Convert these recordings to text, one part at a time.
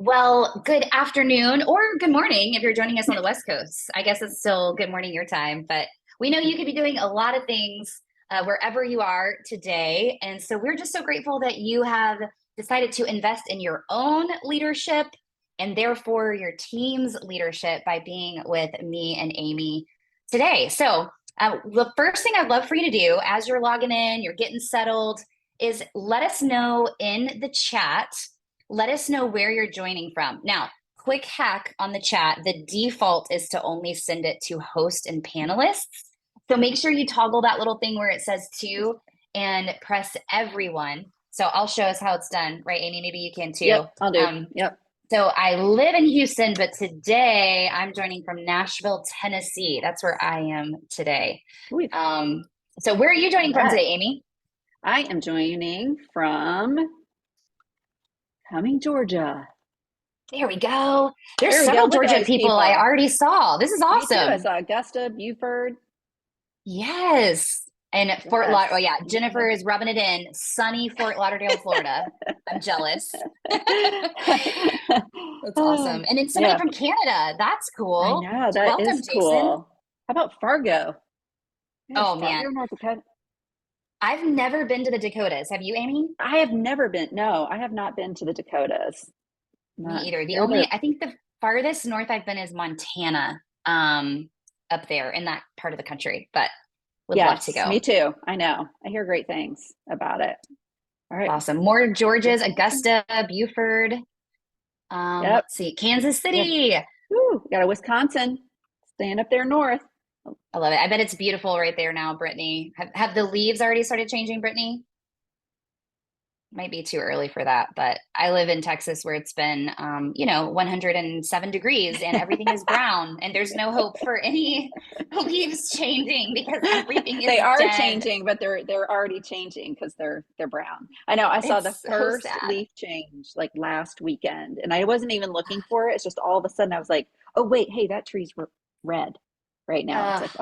Well, good afternoon or good morning if you're joining us on the West Coast. I guess it's still good morning your time, but we know you could be doing a lot of things wherever you are today. And so we're just so grateful that you have decided to invest in your own leadership and therefore your team's leadership by being with me and Amy today. The first thing I'd love for you to do as you're logging in, you're getting settled, is let us know in the chat. Let us know where you're joining from. Now, quick hack on the chat. The default is to only send it to host and panelists. So make sure you toggle that little thing where it says to and press everyone. So I'll show us how it's done, right, Amy? Maybe you can too. Yep, I'll do. Yep. So I live in Houston, but today I'm joining from Nashville, Tennessee. That's where I am today. So where are you joining from today, Amy? I am joining from Cumming, Georgia. There we go. There's several Georgia people I already saw. This is awesome. Me too. I saw Augusta, Buford. Yes. And Fort Lauderdale. Oh, yeah. Jennifer is rubbing it in. Sunny Fort Lauderdale, Florida. I'm jealous. That's awesome. And then somebody from Canada. That's cool. I know. That Welcome, is Jason. Cool. How about Fargo? Oh, man. North Dakota. I've never been to the Dakotas. Have you, Amy? I have never been. No, I have not been to the Dakotas. Me either. I think the farthest north I've been is Montana, up there in that part of the country, but would love to go. Me too. I know. I hear great things about it. All right. Awesome. More Georgias, Augusta, Buford. Let's see, Kansas City. Yep. Woo, got a Wisconsin. Staying up there north. I love it. I bet it's beautiful right there now, Brittany. Have the leaves already started changing, Brittany? Might be too early for that, but I live in Texas where it's been, 107 degrees and everything is brown and there's no hope for any leaves changing because everything is They are dead. changing, but they're already changing because they're brown. I know. I saw the first leaf change like last weekend and I wasn't even looking for it. It's just all of a sudden I was like, oh wait, hey, that tree's red right now. It's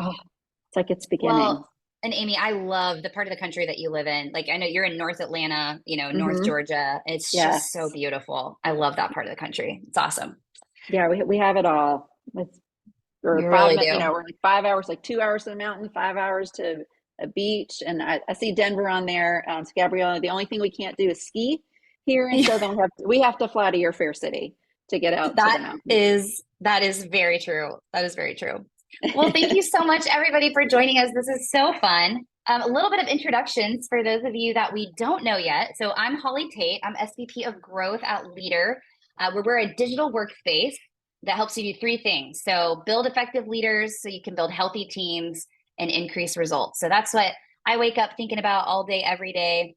like it's beginning. Well, and Amy, I love the part of the country that you live in. Like, I know you're in North Atlanta, North Georgia. It's just so beautiful. I love that part of the country. It's awesome. Yeah, we have it all. We're like 5 hours, like 2 hours to the mountain, 5 hours to a beach. And I see Denver on there. So Gabriella, the only thing we can't do is ski here in Southern. We have to fly to your fair city to get out to the mountains. That is very true. That is very true. Well, thank you so much, everybody, for joining us. This is so fun. A little bit of introductions for those of you that we don't know yet. So I'm Holly Tate. I'm SVP of Growth at Leadr, where we're a digital workspace that helps you do three things. So build effective leaders so you can build healthy teams and increase results. So that's what I wake up thinking about all day, every day.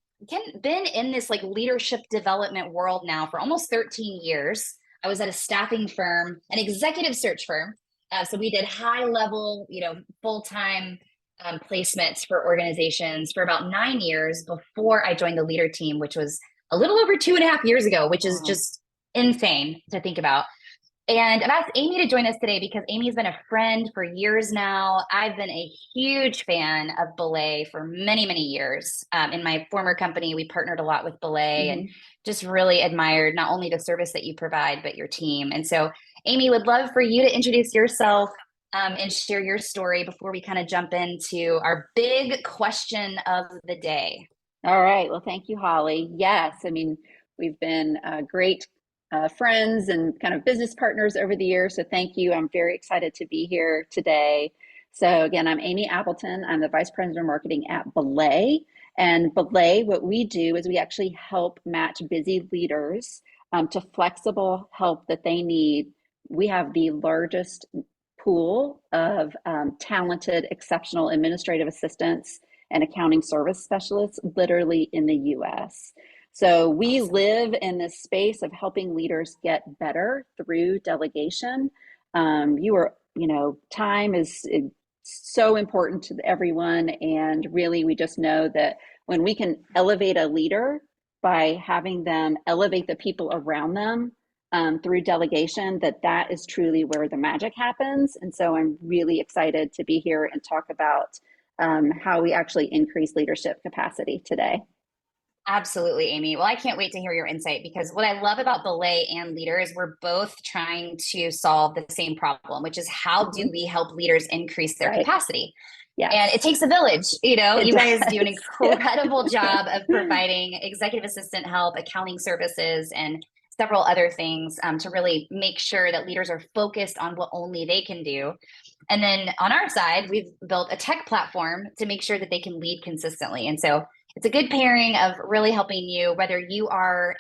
Been in this like leadership development world now for almost 13 years. I was at a staffing firm, an executive search firm. So we did high level, full-time placements for organizations for about 9 years before I joined the Leadr team, which was a little over 2.5 years ago, which is just insane to think about. And I've asked Amy to join us today because Amy's been a friend for years now. I've been a huge fan of BELAY for many, many years. In my former company, we partnered a lot with BELAY and just really admired not only the service that you provide, but your team. And so Amy, would love for you to introduce yourself and share your story before we kind of jump into our big question of the day. All right. Well, thank you, Holly. Yes. I mean, we've been great friends and kind of business partners over the years. So thank you. I'm very excited to be here today. So again, I'm Amy Appleton. I'm the Vice President of Marketing at BELAY. And BELAY, what we do is we actually help match busy leaders to flexible help that they need. We have the largest pool of talented, exceptional administrative assistants and accounting service specialists literally in the US. So we live in this space of helping leaders get better through delegation. Time is so important to everyone. And really, we just know that when we can elevate a leader by having them elevate the people around them through delegation, that is truly where the magic happens. And so I'm really excited to be here and talk about how we actually increase leadership capacity today. Absolutely, Amy. Well, I can't wait to hear your insight because what I love about Belay and Leadr is we're both trying to solve the same problem, which is how do Mhm. we help leaders increase their Right. capacity? And it Yes, takes a village. it You guys do an does. incredible job of providing executive assistant help, accounting services, and several other things to really make sure that leaders are focused on what only they can do. And then on our side, we've built a tech platform to make sure that they can lead consistently. And so it's a good pairing of really helping you, whether you are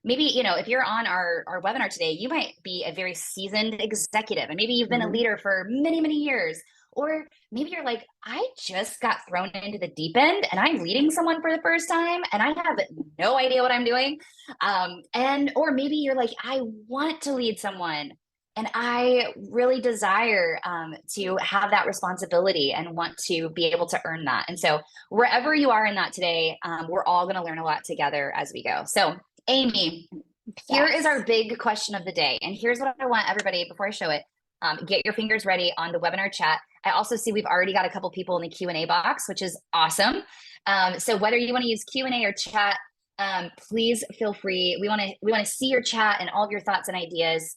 maybe, if you're on our webinar today, you might be a very seasoned executive and maybe you've been a Mhm. leader for many, many years. Or maybe you're like, I just got thrown into the deep end and I'm leading someone for the first time and I have no idea what I'm doing. Or maybe you're like, I want to lead someone and I really desire to have that responsibility and want to be able to earn that. And so wherever you are in that today, we're all going to learn a lot together as we go. So Amy, here is our Yes. big question of the day. And here's what I want everybody, before I show it, get your fingers ready on the webinar chat. I also see we've already got a couple people in the Q&A box, which is awesome. So whether you want to use Q&A or chat, please feel free. We want to see your chat and all of your thoughts and ideas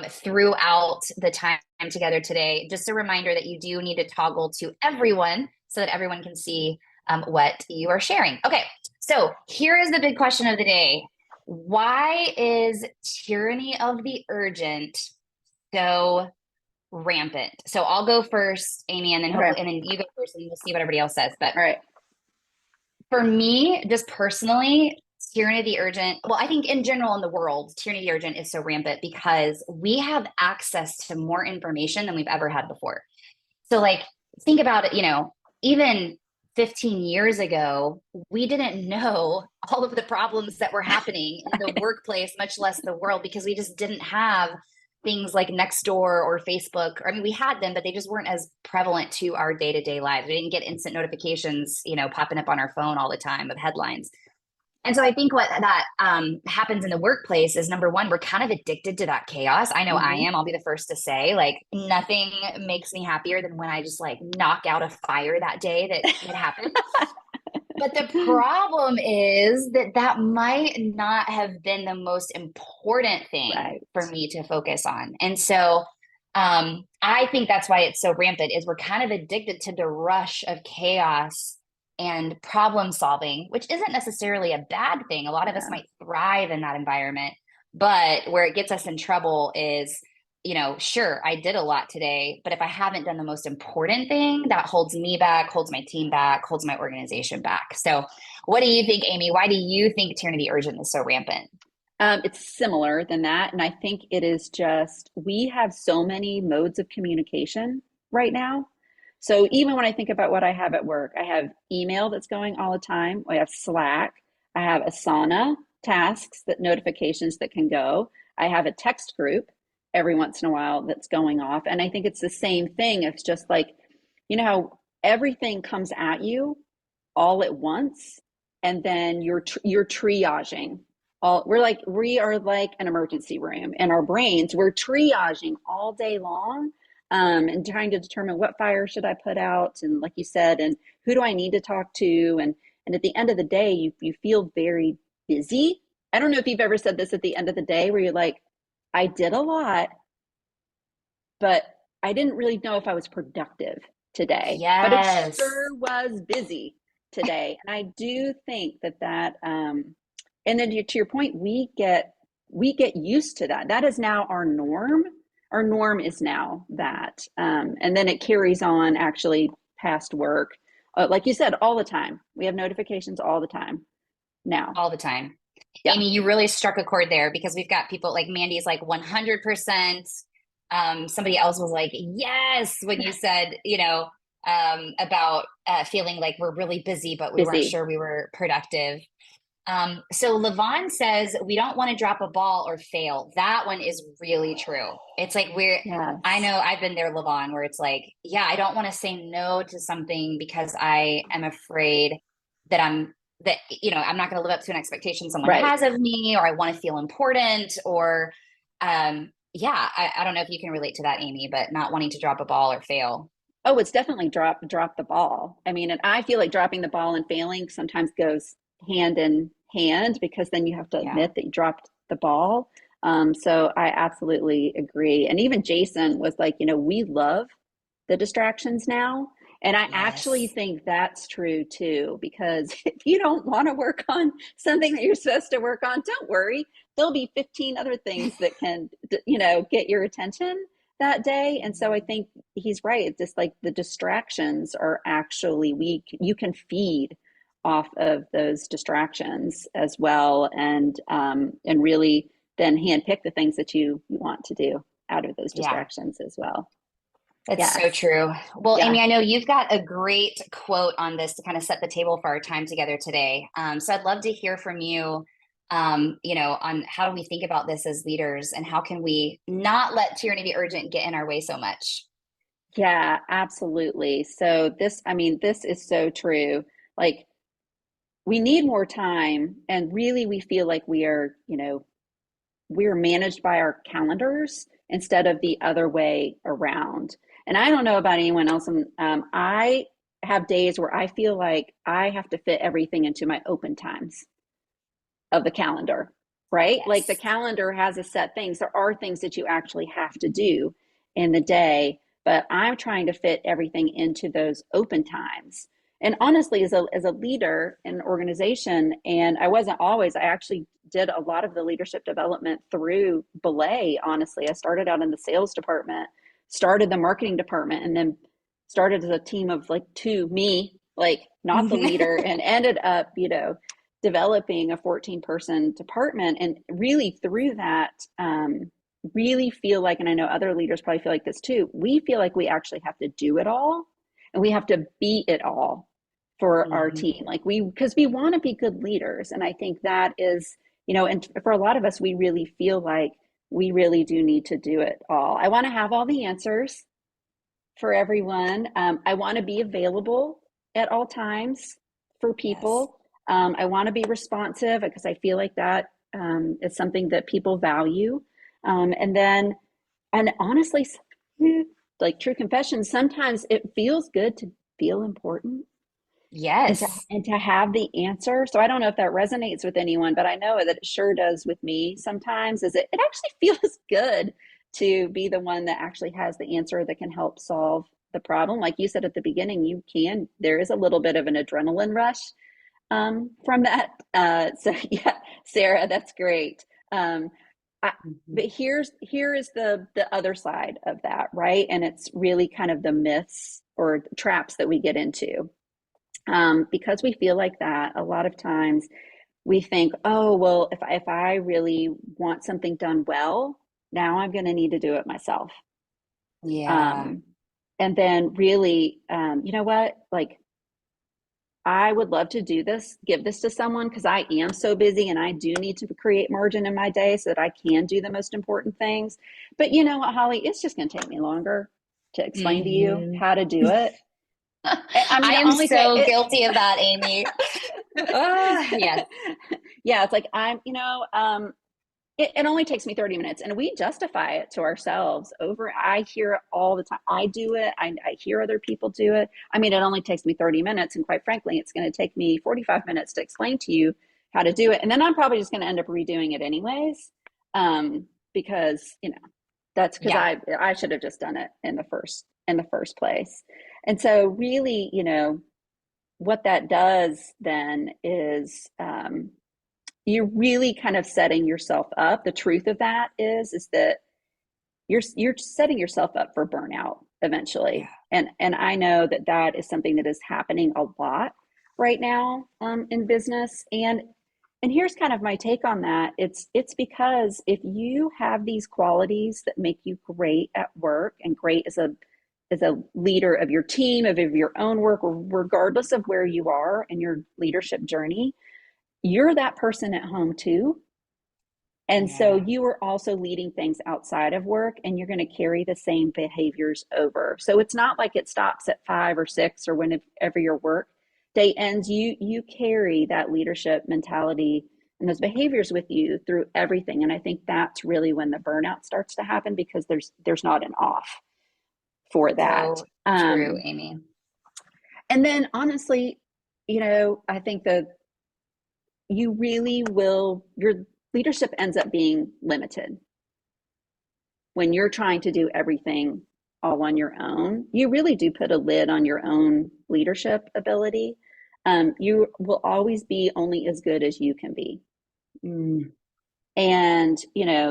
throughout the time together today. Just a reminder that you do need to toggle to everyone so that everyone can see what you are sharing. Okay, so here is the big question of the day. Why is tyranny of the urgent so rampant? So I'll go first, Amy, and then Okay. hopefully, and then you go first, and we'll see what everybody else says. But All right. for me, just personally, tyranny of the urgent, well, I think in general in the world, tyranny of the urgent is so rampant because we have access to more information than we've ever had before. So, like, think about it, even 15 years ago, we didn't know all of the problems that were happening in the workplace, much less the world, because we just didn't have things like Nextdoor or Facebook. I mean, we had them, but they just weren't as prevalent to our day-to-day lives. We didn't get instant notifications, popping up on our phone all the time of headlines. And so I think what that happens in the workplace is, number one, we're kind of addicted to that chaos. I know I Mhm. am. I'll be the first to say, like, nothing makes me happier than when I just like knock out a fire that day that happened. But the problem is that might not have been the most important thing Right. for me to focus on. And so I think that's why it's so rampant is we're kind of addicted to the rush of chaos and problem solving, which isn't necessarily a bad thing. A lot of us Yeah. might thrive in that environment, but where it gets us in trouble is, sure, I did a lot today, but if I haven't done the most important thing, that holds me back, holds my team back, holds my organization back. So, what do you think, Amy? Why do you think tyranny urgent is so rampant? It's similar than that. And I think it is just, we have so many modes of communication right now. So even when I think about what I have at work, I have email that's going all the time. I have Slack. I have Asana tasks, that notifications that can go. I have a text group every once in a while that's going off. And I think it's the same thing. It's just like, how everything comes at you all at once, and then you're triaging all. We are like an emergency room in our brains. We're triaging all day long, and trying to determine what fire should I put out, and like you said, and who do I need to talk to, and at the end of the day, you feel very busy. I don't know if you've ever said this at the end of the day where you're like, I did a lot, but I didn't really know if I was productive today, but it Yes. sure was busy today. And I do think and then to your point, we get used to that. That is now our norm. Our norm is now that, and then it carries on actually past work. Like you said, all the time. We have notifications all the time now. All the time. Yeah. Amy, you really struck a chord there because we've got people like Mandy's like 100%. Somebody else was like, yes, when you said, about feeling like we're really busy, but we weren't Busy. sure we were productive. So Levon says we don't want to drop a ball or fail. That one is really true. It's like I Yes. know I've been there, Levon, where it's like, yeah, I don't want to say no to something because I am afraid that I'm not going to live up to an expectation someone Right. has of me, or I want to feel important, or yeah, I don't know if you can relate to that, Amy, but not wanting to drop a ball or fail. Oh, it's definitely drop the ball. I mean, and I feel like dropping the ball and failing sometimes goes hand in hand, because then you have to Yeah. admit that you dropped the ball. So I absolutely agree. And even Jason was like, we love the distractions now. And I actually Yes. think that's true too, because if you don't want to work on something that you're supposed to work on, don't worry. There'll be 15 other things that can, get your attention that day. And so I think he's right. It's just like the distractions are actually weak. You can feed off of those distractions as well, and really then handpick the things that you want to do out of those Yeah. distractions as well. It's so Yes. true. Well, Yeah. Amy, I know you've got a great quote on this to kind of set the table for our time together today. So I'd love to hear from you, on how do we think about this as leaders and how can we not let tyranny be urgent get in our way so much? Yeah, absolutely. So this is so true. Like, we need more time, and really we feel like we're managed by our calendars instead of the other way around. And I don't know about anyone else. And I have days where I feel like I have to fit everything into my open times of the calendar, right? Like the Yes. calendar has a set things. There are things that you actually have to do in the day, but I'm trying to fit everything into those open times. And honestly, as a leader in an organization, and I wasn't always, I actually did a lot of the leadership development through Belay. Honestly, I started out in the sales department, started the marketing department, and then started as a team of like two, me, like not the leader, and ended up, developing a 14-person department. And really through that, really feel like, and I know other leaders probably feel like this too, we feel like we actually have to do it all and we have to be it all for our Mhm. team. Like because we want to be good leaders. And I think that is, and for a lot of us, we really feel like we really do need to do it all. I want to have all the answers for everyone. I want to be available at all times for Yes. people. I want to be responsive because I feel like that is something that people value. And honestly, like true confession, sometimes it feels good to feel important and to Yes. and to have the answer. So I don't know if that resonates with anyone, but I know that it sure does with me sometimes. Is it actually feels good to be the one that actually has the answer that can help solve the problem. Like you said at the beginning, there is a little bit of an adrenaline rush from that. So yeah, Sarah, that's great. I, Mhm. but here is the other side of that, right? And it's really kind of the myths or traps that we get into. Because we feel like that, a lot of times we think, oh, well, if I really want something done well, now I'm going to need to do it myself. Yeah. Um, and then really, you know what? Like, I would love to give this to someone because I am so busy and I do need to create margin in my day so that I can do the most important things. But you know what, Holly? It's just going to take me longer to explain to you Mhm. how to do it. I mean, I it am only take so it. guilty of that, Amy. Yes. Yeah, it's like it only takes me 30 minutes, and we justify it to ourselves over. I hear it all the time. I do it. I hear other people do it. I mean, it only takes me 30 minutes, and quite frankly, it's going to take me 45 minutes to explain to you how to do it. And then I'm probably just going to end up redoing it anyways, because that's because Yeah. I should have just done it in the first place. And so really, what that does then is you're really kind of setting yourself up. The truth of that is that you're setting yourself up for burnout eventually. Yeah. And I know that that is something that is happening a lot right now in business. And here's kind of my take on that. It's because if you have these qualities that make you great at work and great as a leader of your team, of your own work, regardless of where you are in your leadership journey, you're that person at home too. And so Yeah. you are also leading things outside of work and you're going to carry the same behaviors over. So it's not like it stops at 5 or 6 or whenever your work day ends. You carry that leadership mentality and those behaviors with you through everything. And I think that's really when the burnout starts to happen because there's not an off for that. So true, Amy. And then honestly, I think that you really will, your leadership ends up being limited. When you're trying to do everything all on your own, you really do put a lid on your own leadership ability. You will always be only as good as you can be. Mm. And,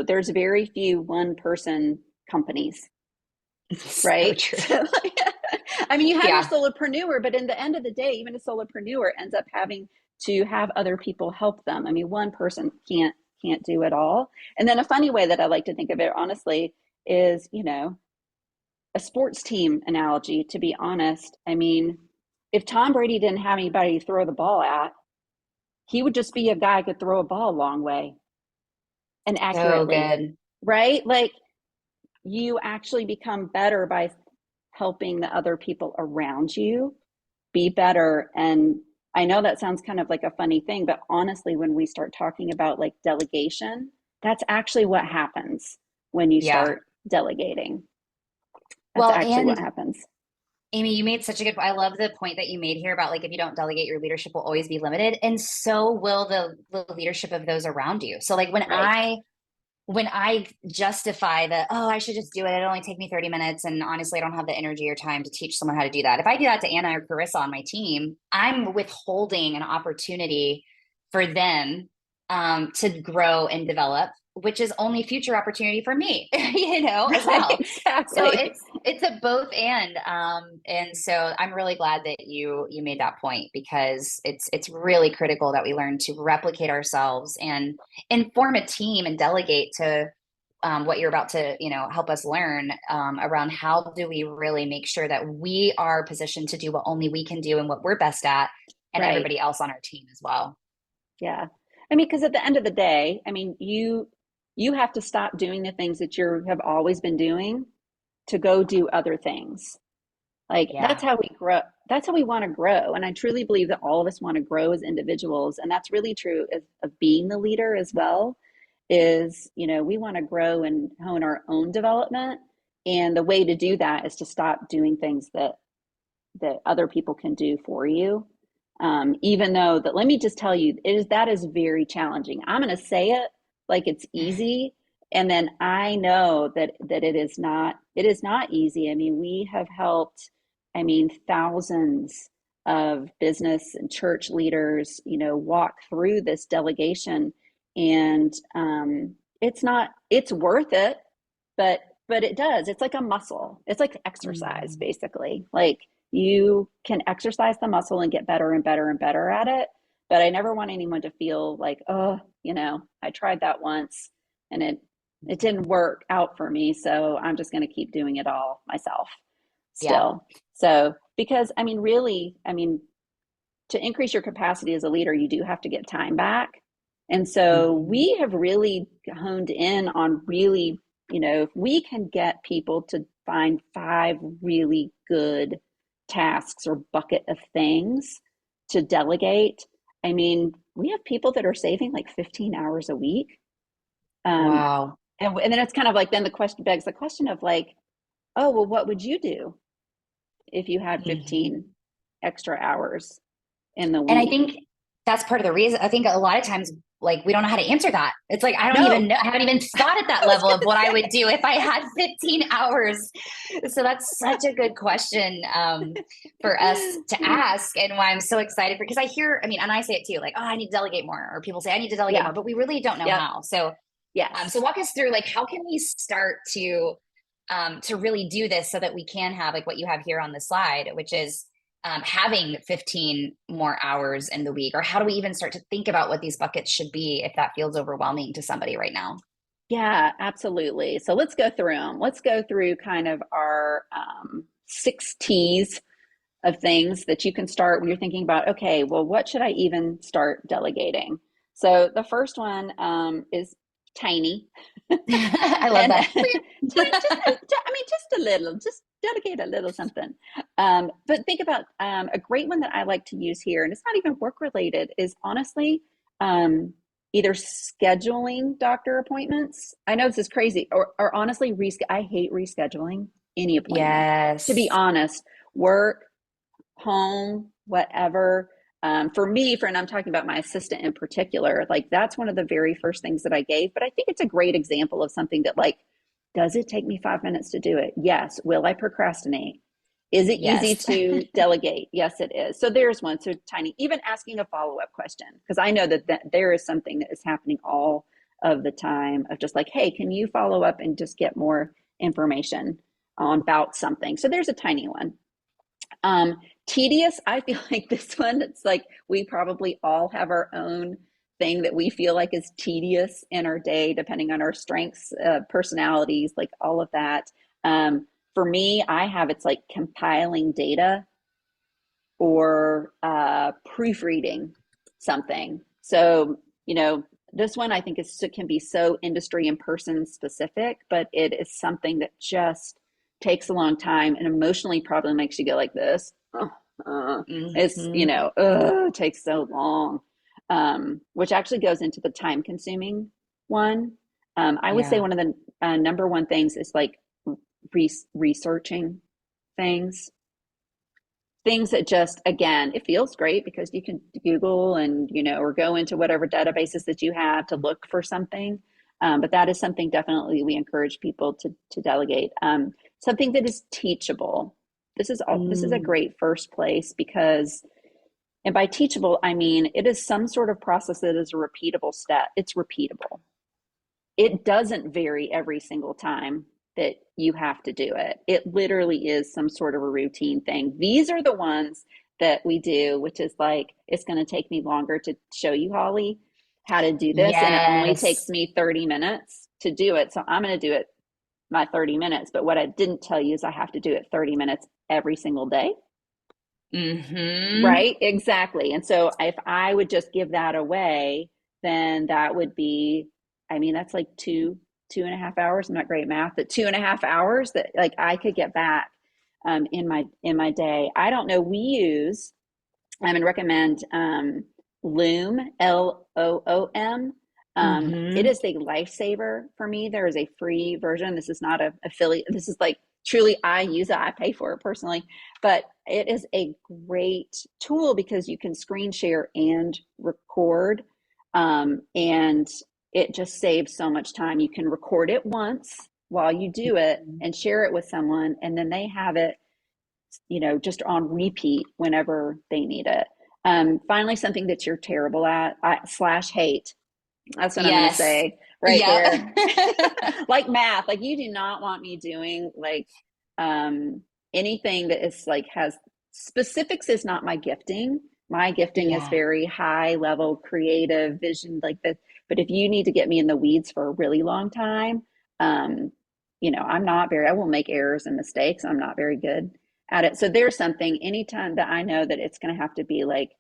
there's very few one-person companies, So right? true. I mean, you have your Yeah. solopreneur, but in the end of the day, even a solopreneur ends up having to have other people help them. I mean, one person can't do it all. And then a funny way that I like to think of it, honestly, is, a sports team analogy, to be honest. I mean, if Tom Brady didn't have anybody to throw the ball at, he would just be a guy who could throw a ball a long way and So accurately, good. right? Like, you actually become better by helping the other people around you be better. And I know that sounds kind of like a funny thing, but honestly, when we start talking about like delegation, that's actually what happens when you Yeah. start delegating. That's Well, actually what and happens. Amy, you made such a good, I love the point that you made here about like, if you don't delegate, your leadership will always be limited. And so will the leadership of those around you. So like Right. when I justify that, oh, I should just do it. It'll only take me 30 minutes. And honestly, I don't have the energy or time to teach someone how to do that. If I do that to Anna or Carissa on my team, I'm withholding an opportunity for them to grow and develop, which is only future opportunity for me, as Right. well. So Exactly. it's a both and so I'm really glad that you made that point, because it's really critical that we learn to replicate ourselves and form a team and delegate to what you're about to help us learn around how do we really make sure that we are positioned to do what only we can do and what we're best at, and Right. everybody else on our team as well. Yeah. I mean, because at the end of the day, I mean, you have to stop doing the things that you have always been doing to go do other things. Like, that's Yeah. how we grow. That's how we want to grow. And I truly believe that all of us want to grow as individuals. And that's really true of being the leader as well, is, we want to grow and hone our own development. And the way to do that is to stop doing things that other people can do for you. Even though that, let me just tell you, that is very challenging. I'm going to say it like it's easy, and then I know that it is not easy. I mean, we have helped, I mean, thousands of business and church leaders, walk through this delegation, and it's worth it, but it does. It's like a muscle. It's like exercise, Mhm. basically. Like, you can exercise the muscle and get better and better and better at it. But I never want anyone to feel like, oh, I tried that once and it didn't work out for me, so I'm just going to keep doing it all myself Yeah. still. So, because I mean, really, I mean, to increase your capacity as a leader, you do have to get time back. And so Mhm. we have really honed in on really, if we can get people to find 5 really good tasks or bucket of things to delegate. I mean, we have people that are saving like 15 hours a week. Um, Wow. and then it's kind of like, then the question begs the question of like, oh, well, what would you do if you had Mhm. 15 extra hours in the And I week? think that's part of the reason. I think a lot of times, like, we don't know how to answer that. It's like, I don't even No, know. I haven't even thought at that I was level of gonna what I would say. do if I had 15 hours. So that's such a good question for us to ask. And why I'm so excited because I mean, and I say it too, like, oh, I need to delegate more, or people say I need to delegate Yeah. more, but we really don't know Yep. how. So Yes. walk us through, like, how can we start to really do this so that we can have like what you have here on the slide, which is having 15 more hours in the week? Or how do we even start to think about what these buckets should be if that feels overwhelming to somebody right now? Yeah, absolutely. So let's go through them. Let's go through kind of our 6 T's of things that you can start when you're thinking about, okay, well, what should I even start delegating? So the first one is tiny. I love And that. I mean, just a little, just delegate a little something. But think about a great one that I like to use here, and it's not even work related, is honestly um, either scheduling doctor appointments. I know this is crazy, or honestly, I hate rescheduling any appointment. To be Yes. honest, work, home, whatever. For me, and I'm talking about my assistant in particular, like that's one of the very first things that I gave. But I think it's a great example of something that like, does it take me 5 minutes to do it? Yes. Will I procrastinate? Is it easy Yes. to delegate? Yes, it is. So there's one. So tiny, even asking a follow-up question, because I know that there is something that is happening all of the time of just like, hey, can you follow up and just get more information on about something? So there's a tiny one. Tedious, I feel like this one, it's like we probably all have our own thing that we feel like is tedious in our day, depending on our strengths, personalities, like all of that. For me, it's like compiling data or proofreading something. So, this one I think can be so industry and person specific, but it is something that just takes a long time and emotionally probably makes you go like this. It's, it takes so long, which actually goes into the time consuming one. I would say one of the number one things is like researching things that just, again, it feels great because you can Google and, or go into whatever databases that you have to look for something. But that is something definitely we encourage people to delegate. Something that is teachable. This is a great first place because, and by teachable, I mean, it is some sort of process that is a repeatable step. It's repeatable. It doesn't vary every single time that you have to do it. It literally is some sort of a routine thing. These are the ones that we do, which is like, it's going to take me longer to show you, Holly, how to do this. Yes. And it only takes me 30 minutes to do it. So I'm going to do it my 30 minutes. But what I didn't tell you is I have to do it 30 minutes every single day. Right? Exactly. And so if I would just give that away, then that would be, I mean, that's like 2.5 hours. I'm not great at math, but 2.5 hours that like I could get back in my day. I don't know. We use, and recommend Loom, Loom. It is a lifesaver for me. There is a free version. This is not an affiliate. This is like truly, I use it. I pay for it personally, but it is a great tool because you can screen share and record, and it just saves so much time. You can record it once while you do it and share it with someone, and then they have it, just on repeat whenever they need it. Finally, something that you're terrible at, / hate. That's what I'm going to say right there. Like math, like you do not want me doing like anything that is like has specifics is not my gifting. My gifting is very high level creative vision like that. But if you need to get me in the weeds for a really long time, I will make errors and mistakes. I'm not very good at it. So there's something anytime that I know that it's going to have to be like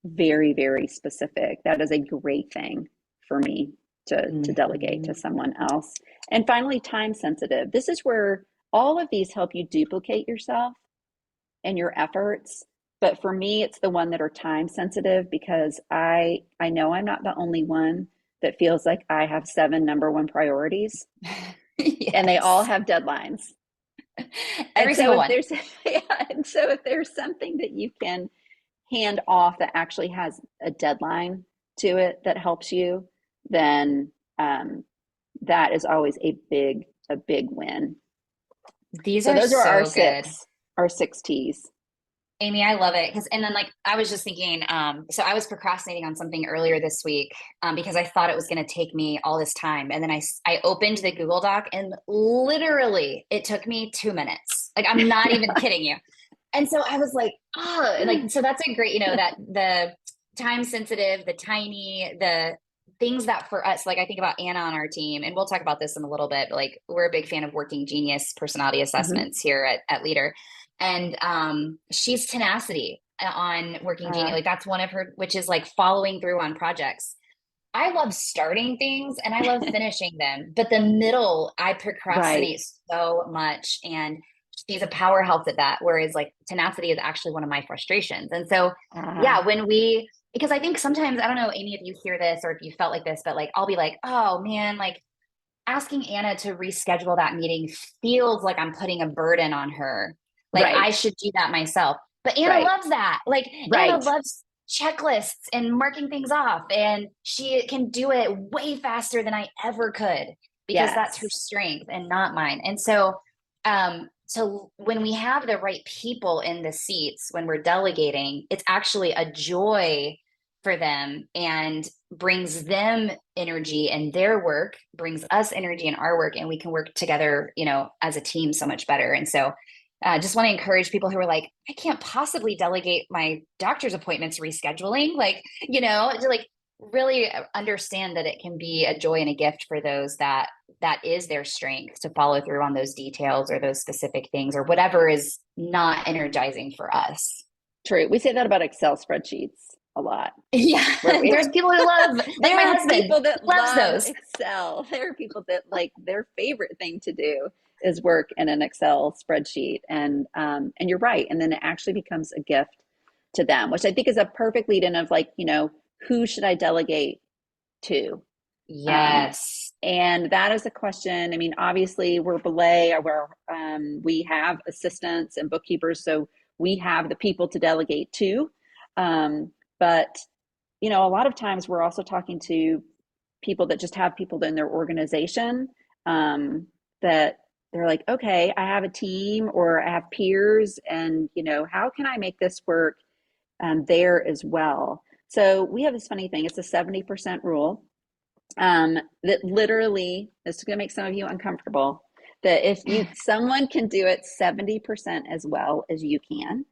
very, very specific. That is a great thing for me to delegate to someone else. And finally, time sensitive. This is where all of these help you duplicate yourself and your efforts. But for me, it's the one that are time sensitive because I know I'm not the only one that feels like I have 7 number one priorities and they all have deadlines. Every single one. And so if there's something that you can hand off that actually has a deadline to it that helps you, then that is always a big win. Those are our 6 T's. Amy, I love it. And then like, I was just thinking, so I was procrastinating on something earlier this week because I thought it was going to take me all this time. And then I opened the Google Doc and literally it took me 2 minutes. Like, I'm not even kidding you. And so I was like, so that's a great, that the time sensitive, the tiny, the things that for us, like I think about Anna on our team, and we'll talk about this in a little bit, but like we're a big fan of working genius personality assessments here at Leadr. And she's tenacity on working genius. Like that's one of her, which is like following through on projects. I love starting things and I love finishing them, but the middle, I procrastinate so much. And she's a powerhouse at that. Whereas like tenacity is actually one of my frustrations. And so, because I think sometimes, I don't know, Amy, if you hear this or if you felt like this, but like, I'll be like, oh man, like asking Anna to reschedule that meeting feels like I'm putting a burden on her. Like I should do that myself. But Anna loves that. Like Anna loves checklists and marking things off. And she can do it way faster than I ever could because that's her Yes. strength and not mine. And so when we have the right people in the seats, when we're delegating, it's actually a joy for them and brings them energy in their work, brings us energy in our work, and we can work together, as a team so much better. And so just want to encourage people who are like, I can't possibly delegate my doctor's appointments rescheduling, to like really understand that it can be a joy and a gift for those that is their strength to follow through on those details or those specific things or whatever is not energizing for us. True. We say that about Excel spreadsheets a lot. Yeah, there's people who love, like There my are husband people that loves love those. Excel. There are people that like their favorite thing to do is work in an Excel spreadsheet, and you're right. And then it actually becomes a gift to them, which I think is a perfect lead in of like, who should I delegate to? Um, Yes. and that is a question. I mean, obviously, we're Belay, we have assistants and bookkeepers, so we have the people to delegate to. But a lot of times we're also talking to people that just have people in their organization that they're like, okay, I have a team or I have peers, and how can I make this work there as well? So we have this funny thing. It's a 70% rule that literally, this is going to make some of you uncomfortable, that if someone can do it 70% as well as you can,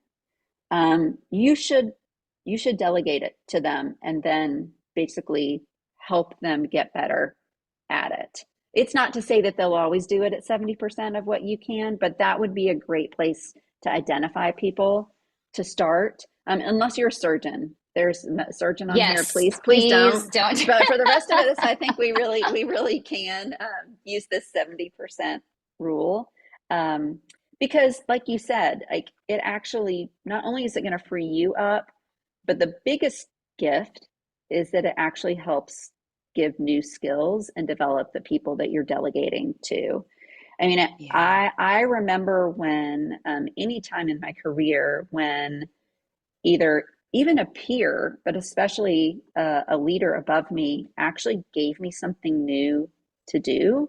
you should delegate it to them and then basically help them get better at it. It's not to say that they'll always do it at 70% of what you can, but that would be a great place to identify people to start. Unless you're a surgeon, there's a surgeon on here. Yes, Please don't. please don't. But for the rest of us, I think we really can use this 70% rule. Because like you said, like it actually, not only is it going to free you up, but the biggest gift is that it actually helps give new skills and develop the people that you're delegating to. I mean, Yeah. I remember when any time in my career when either even a peer, but especially a leader above me actually gave me something new to do,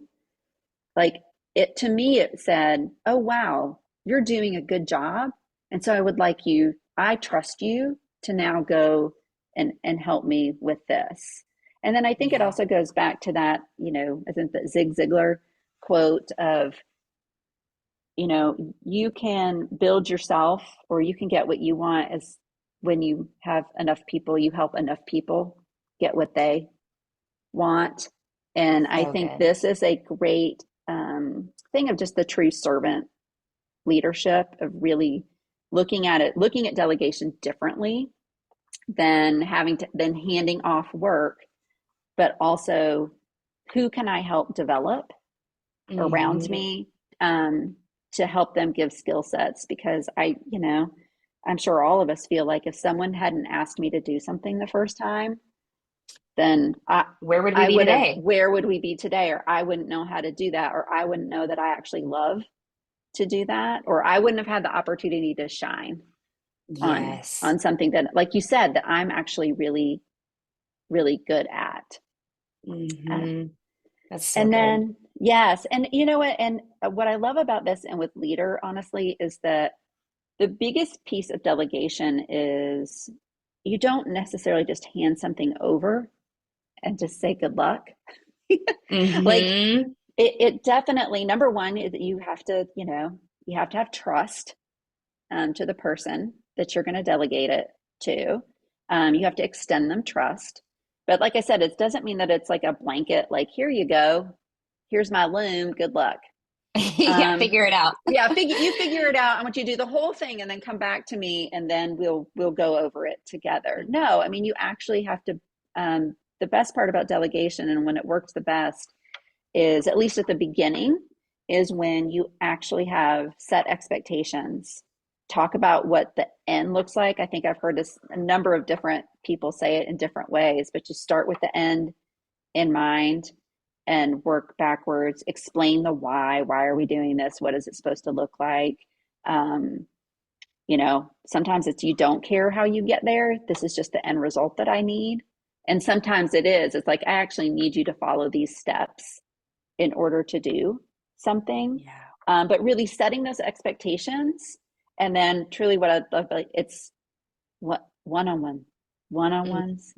like it to me, it said, oh, wow, you're doing a good job. And so I trust you to now go and help me with this. And then I think it Yeah. also goes back to that, I think the Zig Ziglar quote of, you can build yourself or you can get what you want as when you have enough people, you help enough people get what they want. And I So think good. this is a great thing of just the true servant leadership of really looking at delegation differently than handing off work, but also who can I help develop around Mhm. me to help them give skill sets, because I'm sure all of us feel like if someone hadn't asked me to do something the first time, then Where would we I be would have, today? where would we be today? Or I wouldn't know how to do that, or I wouldn't know that I actually love to do that, or I wouldn't have had the opportunity to shine Yes. on something that, like you said, that I'm actually really, really good at. Uh, Hmm. That's so and good. then, yes, and you know what? And what I love about this and with Leader, honestly, is that the biggest piece of delegation is you don't necessarily just hand something over and just say good luck. Like Hmm. it definitely, number one is that you have to have trust to the person that you're going to delegate it to. You have to extend them trust. But like I said, it doesn't mean that it's like a blanket, like, here you go, here's my loom, good luck. Yeah, Um, figure it out. yeah, you figure it out. I want you to do the whole thing and then come back to me and then we'll go over it together. No, I mean, you actually have to, the best part about delegation and when it works the best is, at least at the beginning, is when you actually have set expectations. Talk about what the end looks like. I think I've heard this a number of different people say it in different ways, but you start with the end in mind and work backwards. Explain the why. Why are we doing this? What is it supposed to look like? Um, sometimes it's you don't care how you get there. This is just the end result that I need. And sometimes it's like, I actually need you to follow these steps in order to do something. Yeah. But really setting those expectations. And then truly what I'd love, like, it's what one-on-ones,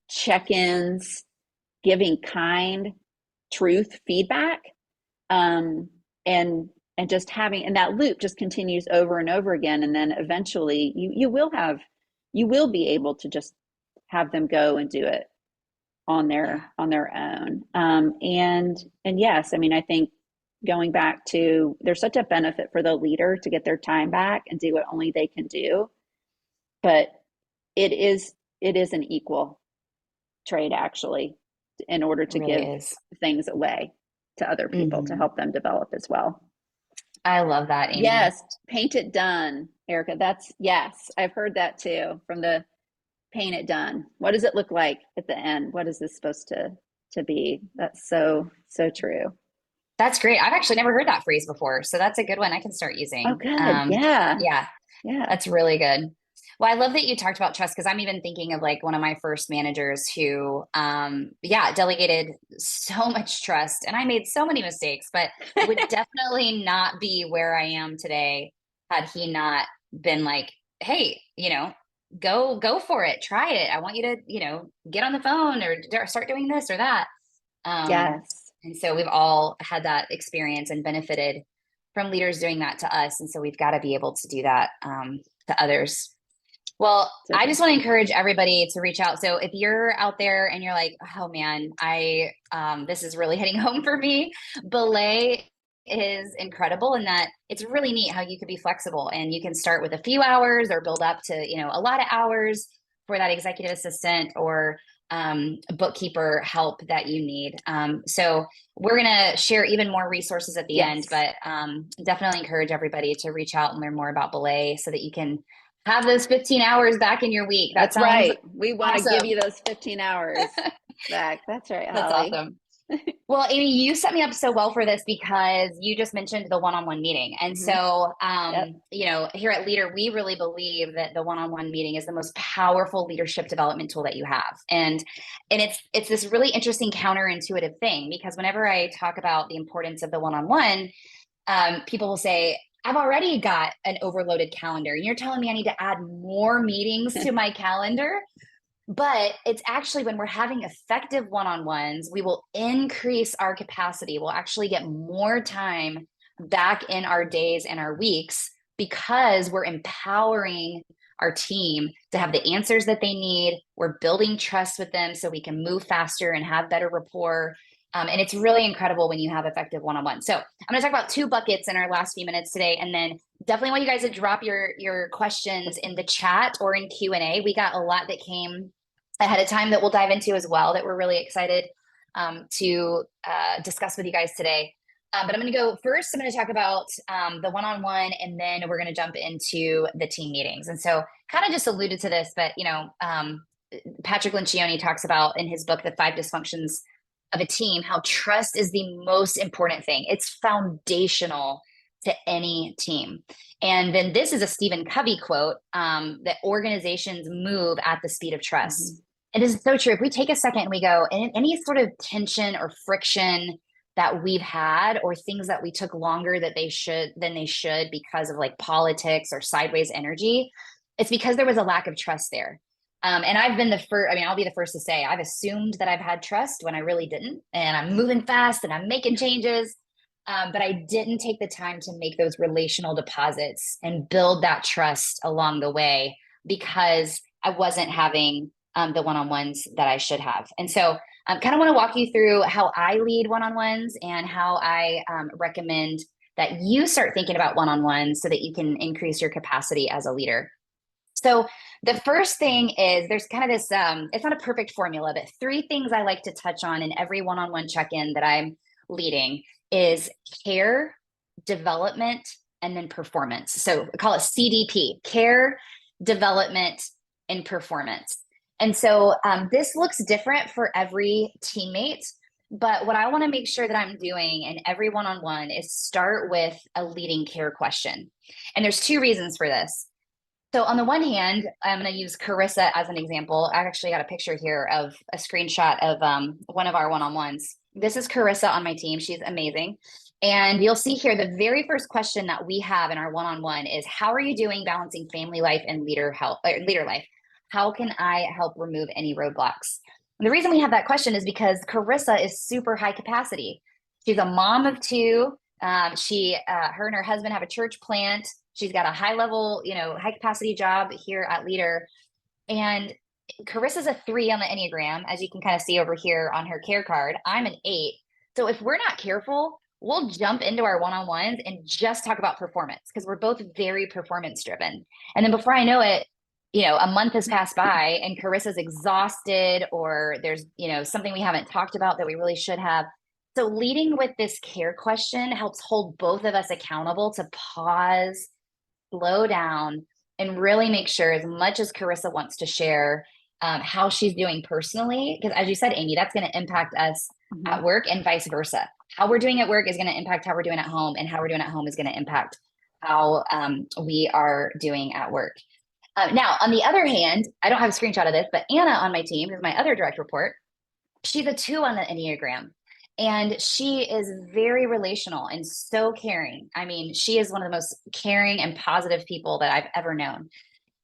check-ins, giving kind, truth feedback, and just having, and that loop just continues over and over again. And then eventually you will be able to just have them go and do it on their own. And yes, I mean, I think going back to, there's such a benefit for the leader to get their time back and do what only they can do. But it is an equal trade, actually, in order to give things away to other people to help them develop as well. I love that, Amy. Yes, paint it done, Erica. Yes, I've heard that too, from the paint it done. What does it look like at the end? What is this supposed to be? That's so true. That's great. I've actually never heard that phrase before, so that's a good one I can start using. Oh, good. Yeah. That's really good. Well, I love that you talked about trust, because I'm even thinking of like one of my first managers who, delegated so much trust, and I made so many mistakes, but would definitely not be where I am today had he not been like, hey, go for it, try it. I want you to, get on the phone or start doing this or that. Yes. And so we've all had that experience and benefited from leaders doing that to us. And so we've got to be able to do that to others. Well, I just want to encourage everybody to reach out. So if you're out there and you're like, oh man, this is really hitting home for me, BELAY is incredible in that it's really neat how you could be flexible, and you can start with a few hours or build up to, a lot of hours for that executive assistant or bookkeeper help that you need. So we're going to share even more resources at the end, but definitely encourage everybody to reach out and learn more about BELAY so that you can have those 15 hours back in your week. That's right. We want to give you those 15 hours back. That's right, Holly. That's awesome. Well, Amy, you set me up so well for this because you just mentioned the one-on-one meeting. And so, here at Leadr, we really believe that the one-on-one meeting is the most powerful leadership development tool that you have. And it's this really interesting counterintuitive thing, because whenever I talk about the importance of the one-on-one, people will say, I've already got an overloaded calendar, and you're telling me I need to add more meetings to my calendar. But it's actually when we're having effective one-on-ones, we will increase our capacity. We'll actually get more time back in our days and our weeks because we're empowering our team to have the answers that they need. We're building trust with them so we can move faster and have better rapport. And it's really incredible when you have effective one-on-one. So I'm going to talk about 2 buckets in our last few minutes today, and then definitely want you guys to drop your questions in the chat or in Q&A. We got a lot that came ahead of time that we'll dive into as well, that we're really excited to discuss with you guys today. But I'm going to go first. I'm going to talk about the one-on-one, and then we're going to jump into the team meetings. And so kind of just alluded to this, but Patrick Lencioni talks about in his book, The 5 Dysfunctions of a Team, how trust is the most important thing. It's foundational to any team. And then this is a Stephen Covey quote, that organizations move at the speed of trust. It is so true. If we take a second and we go, any sort of tension or friction that we've had, or things that we took longer than they should because of like politics or sideways energy, it's because there was a lack of trust there. And I've been I'll be the first to say, I've assumed that I've had trust when I really didn't. And I'm moving fast and I'm making changes. But I didn't take the time to make those relational deposits and build that trust along the way because I wasn't having the one-on-ones that I should have. And so I kind of want to walk you through how I lead one-on-ones and how I recommend that you start thinking about one-on-ones so that you can increase your capacity as a leader. So the first thing is there's kind of this, it's not a perfect formula, but 3 things I like to touch on in every one-on-one check-in that I'm leading is care, development, and then performance. So I call it CDP, care, development, and performance. And so this looks different for every teammate, But what I want to make sure that I'm doing in every one-on-one is start with a leading care question. And there's two reasons for this. So on the one hand, I'm going to use Carissa as an example. I actually got a picture here of a screenshot of one of our one-on-ones. This is Carissa on my team. She's amazing. And you'll see here, the very first question that we have in our one-on-one is, how are you doing balancing family life and leader life? How can I help remove any roadblocks? And the reason we have that question is because Carissa is super high capacity. She's a mom of two. Her and her husband have a church plant. She's got a high level, high capacity job here at Leadr. And Carissa's a 3 on the Enneagram, as you can kind of see over here on her care card. I'm an 8. So if we're not careful, we'll jump into our one-on-ones and just talk about performance because we're both very performance driven. And then before I know it, a month has passed by and Carissa's exhausted, or there's, something we haven't talked about that we really should have. So leading with this care question helps hold both of us accountable to pause, slow down, and really make sure, as much as Carissa wants to share how she's doing personally, because as you said, Amy, that's going to impact us at work and vice versa. How we're doing at work is going to impact how we're doing at home, and how we're doing at home is going to impact how we are doing at work. Now, on the other hand, I don't have a screenshot of this, but Anna on my team, who's my other direct report, she's a 2 on the Enneagram. And she is very relational and so caring. I mean, she is one of the most caring and positive people that I've ever known.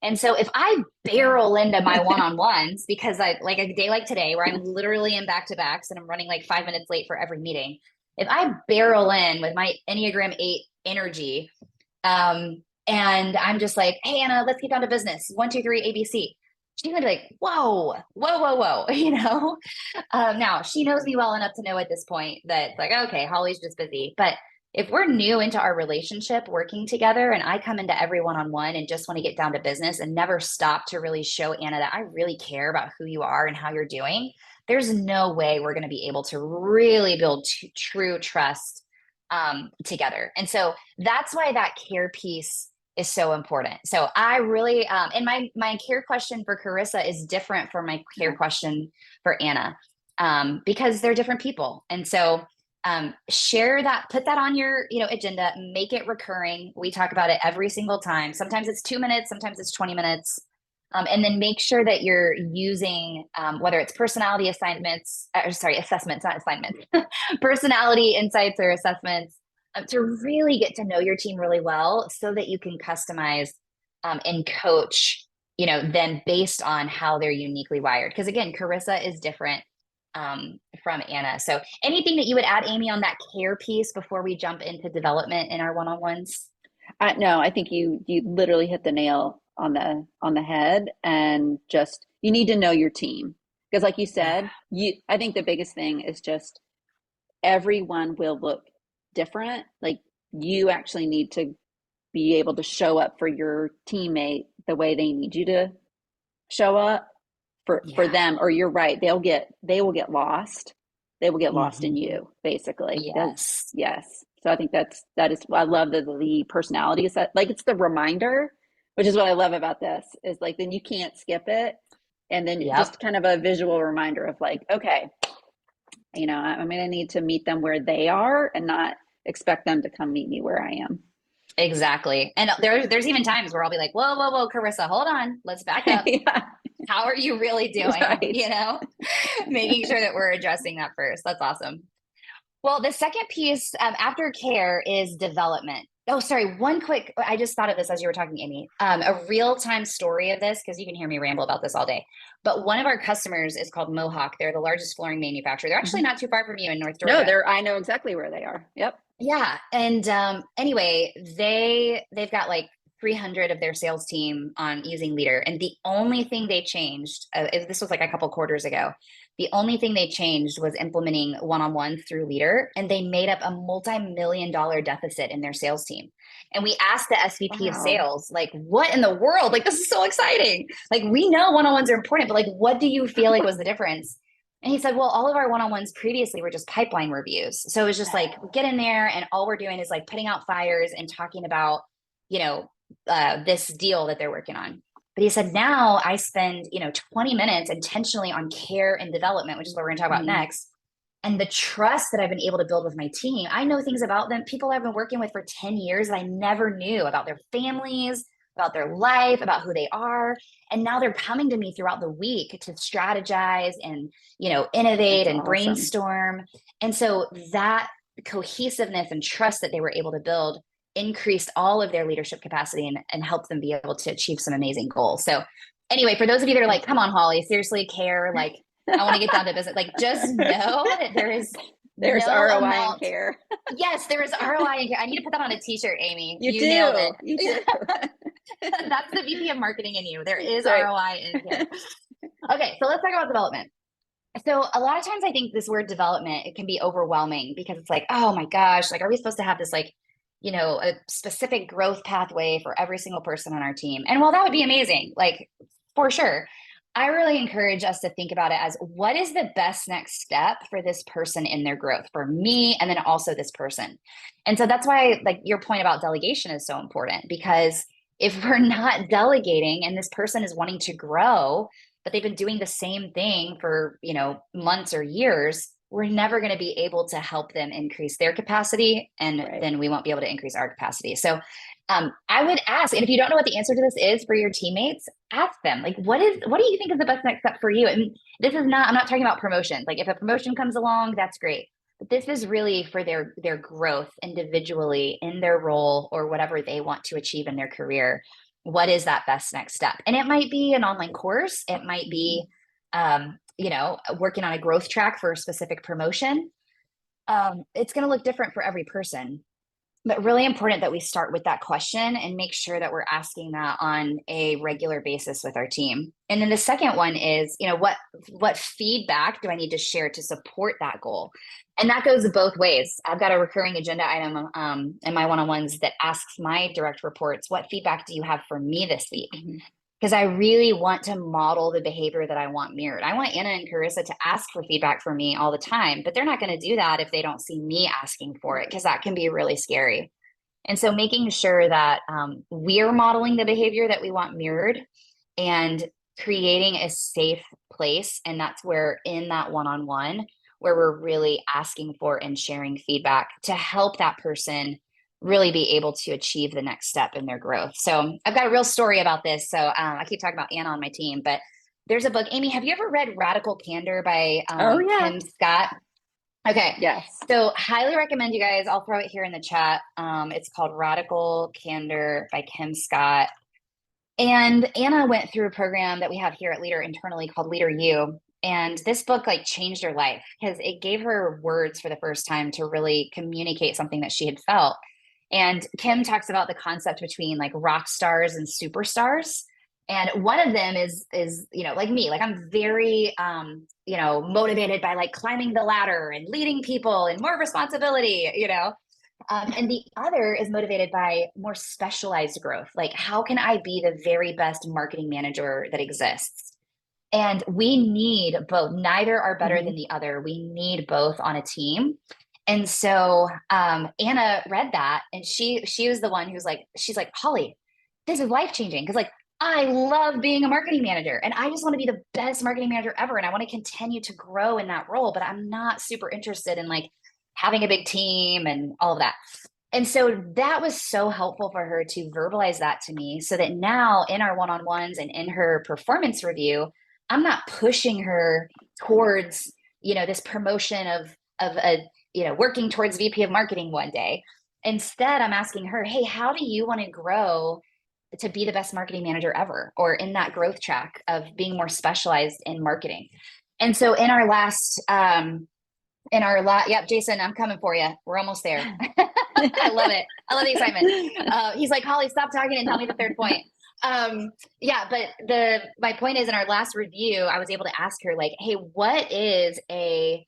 And so if I barrel into my one-on-ones, because I like a day like today where I'm literally in back-to-backs and I'm running like 5 minutes late for every meeting, if I barrel in with my Enneagram 8 energy, and I'm just like, hey, Anna, let's get down to business. 1, 2, 3, ABC. She's gonna be like, whoa, whoa, whoa, whoa, Now she knows me well enough to know at this point that, like, okay, Holly's just busy. But if we're new into our relationship working together and I come into every one-on-one and just want to get down to business and never stop to really show Anna that I really care about who you are and how you're doing, there's no way we're going to be able to really build true trust together. And so that's why that care piece is so important. So I really, and my care question for Carissa is different from my care question for Anna, because they're different people. And so share that, put that on your, agenda, make it recurring. We talk about it every single time. Sometimes it's 2 minutes, sometimes it's 20 minutes. And then make sure that you're using, whether it's personality assessments, not assignments, personality insights or assessments, to really get to know your team really well so that you can customize and coach, them based on how they're uniquely wired. Because again, Carissa is different from Anna. So anything that you would add, Amy, on that care piece before we jump into development in our one-on-ones? No, I think you literally hit the nail on the head, and just, you need to know your team. Because like you said, I think the biggest thing is just everyone will look different. Like, you actually need to be able to show up for your teammate the way they need you to show up for them, or you're right, they will get lost. They will get lost in you, basically. Yes. So I think that is, I love the personality is that, like, it's the reminder, which is what I love about this, is like, then you can't skip it. And then just kind of a visual reminder of like, okay, I'm going to need to meet them where they are and not expect them to come meet me where I am. Exactly. And there's even times where I'll be like, whoa, Carissa, hold on. Let's back up. How are you really doing? Right. Making sure that we're addressing that first. That's awesome. Well, the second piece after care is development. Oh, sorry. I just thought of this as you were talking, Amy. A real-time story of this, because you can hear me ramble about this all day. But one of our customers is called Mohawk. They're the largest flooring manufacturer. They're actually not too far from you in North Georgia. No, I know exactly where they are. Yep. Yeah. And anyway, they've got like 300 of their sales team on using Leadr. And the only thing they changed, this was like a couple quarters ago, the only thing they changed was implementing one-on-one through Leadr, and they made up a multi-million-dollar deficit in their sales team. And we asked the SVP of sales, like, what in the world? Like, this is so exciting. Like, we know one-on-ones are important, but like, what do you feel like was the difference? And he said, well, all of our one-on-ones previously were just pipeline reviews. So it was just like, we get in there and all we're doing is like putting out fires and talking about, this deal that they're working on. But he said, now I spend, 20 minutes intentionally on care and development, which is what we're going to talk about next. and the trust that I've been able to build with my team. I know things about them, people I've been working with for 10 years that I never knew about their families, about their life, about who they are. And now they're coming to me throughout the week to strategize and, innovate That's and awesome. brainstorm. And so that cohesiveness and trust that they were able to build increased all of their leadership capacity and helped them be able to achieve some amazing goals. So anyway, for those of you that are like, come on, Holly, seriously care, like, I want to get down to business. Like, just know that there is There's no ROI and amount. care. Yes, there is ROI and care. I need to put that on a t-shirt, Amy. You You nailed do. You do. it. That's the VP of marketing in you. There is That's right. ROI in here. Okay, so let's talk about development. So a lot of times I think this word development, it can be overwhelming because it's like, oh my gosh, like, are we supposed to have this like, a specific growth pathway for every single person on our team? And while that would be amazing, like for sure, I really encourage us to think about it as what is the best next step for this person in their growth, for me, and then also this person. And so that's why, like, your point about delegation is so important, because if we're not delegating and this person is wanting to grow, but they've been doing the same thing for, months or years, we're never going to be able to help them increase their capacity. And Right. then we won't be able to increase our capacity. So I would ask, and if you don't know what the answer to this is for your teammates, ask them, like, what do you think is the best next step for you? And this is not, I'm not talking about promotion. Like, if a promotion comes along, that's great. But this is really for their growth individually in their role or whatever they want to achieve in their career. What is that best next step? And it might be an online course. It might be, working on a growth track for a specific promotion. It's going to look different for every person, but really important that we start with that question and make sure that we're asking that on a regular basis with our team. And then the second one is, what feedback do I need to share to support that goal? And that goes both ways. I've got a recurring agenda item in my one-on-ones that asks my direct reports, what feedback do you have for me this week? Because I really want to model the behavior that I want mirrored. I want Anna and Carissa to ask for feedback for me all the time, but they're not going to do that if they don't see me asking for it, because that can be really scary. And so making sure that we're modeling the behavior that we want mirrored and creating a safe place. And that's where, in that one-on-one, where we're really asking for and sharing feedback to help that person really be able to achieve the next step in their growth. So I've got a real story about this. So I keep talking about Anna on my team, but there's a book. Amy, have you ever read Radical Candor by Oh, yeah. Kim Scott? Okay. Yes. So highly recommend, you guys. I'll throw it here in the chat. It's called Radical Candor by Kim Scott. And Anna went through a program that we have here at Leadr internally called Leadr U. And this book like changed her life because it gave her words for the first time to really communicate something that she had felt. And Kim talks about the concept between like rock stars and superstars. And one of them is, like me, like I'm very, motivated by like climbing the ladder and leading people and more responsibility, and the other is motivated by more specialized growth. Like, how can I be the very best marketing manager that exists? And we need both. Neither are better than the other. We need both on a team. And so Anna read that, and she was the one who's like, she's like, Holly, this is life changing, because like I love being a marketing manager and I just want to be the best marketing manager ever, and I want to continue to grow in that role, but I'm not super interested in like having a big team and all of that. And so that was so helpful for her to verbalize that to me, so that now in our one-on-ones and in her performance review, I'm not pushing her towards, this promotion of a, working towards VP of marketing one day. Instead, I'm asking her, hey, how do you want to grow to be the best marketing manager ever, or in that growth track of being more specialized in marketing? And so in our last, yep, Jason, I'm coming for you. We're almost there. I love it. I love the excitement. He's like, Holly, stop talking and tell me the third point. But my point is, in our last review, I was able to ask her like, hey, what is a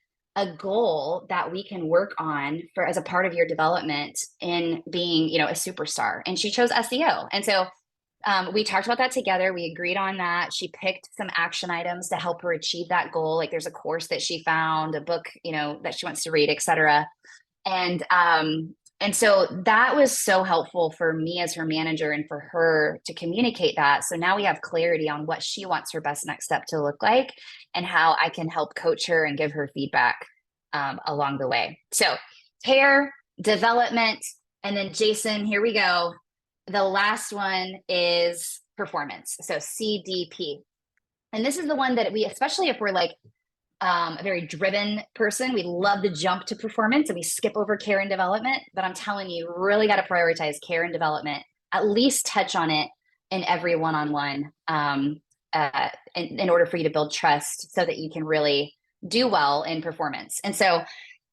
goal that we can work on for as a part of your development in being, a superstar? And she chose SEO. And so we talked about that together. We agreed on that. She picked some action items to help her achieve that goal. Like, there's a course that she found, a book, that she wants to read, et cetera. And so that was so helpful for me as her manager and for her to communicate that. So now we have clarity on what she wants her best next step to look like and how I can help coach her and give her feedback. along the way. So care, development, and then Jason, here we go. The last one is performance. So CDP. And this is the one that we, especially if we're like a very driven person, we love to jump to performance and we skip over care and development. But I'm telling you, really got to prioritize care and development, at least touch on it in every one-on-one in order for you to build trust so that you can really do well in performance. And so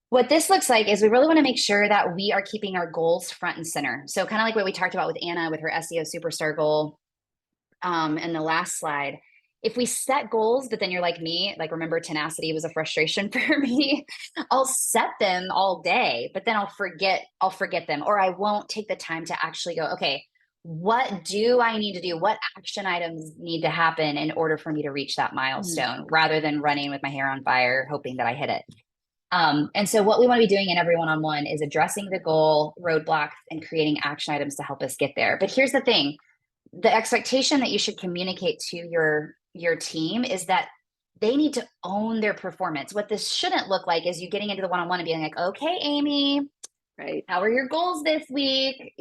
what this looks like is we really want to make sure that we are keeping our goals front and center. So kind of like what we talked about with Anna with her SEO superstar goal in the last slide. If we set goals, but then you're like me, like remember tenacity was a frustration for me. I'll set them all day, but then I'll forget them, or I won't take the time to actually go, okay, what do I need to do? What action items need to happen in order for me to reach that milestone rather than running with my hair on fire, hoping that I hit it. And so what we want to be doing in every one-on-one is addressing the goal, roadblocks, and creating action items to help us get there. But here's the thing, the expectation that you should communicate to your team is that they need to own their performance. What this shouldn't look like is you getting into the one-on-one and being like, okay, Amy, right? How are your goals this week?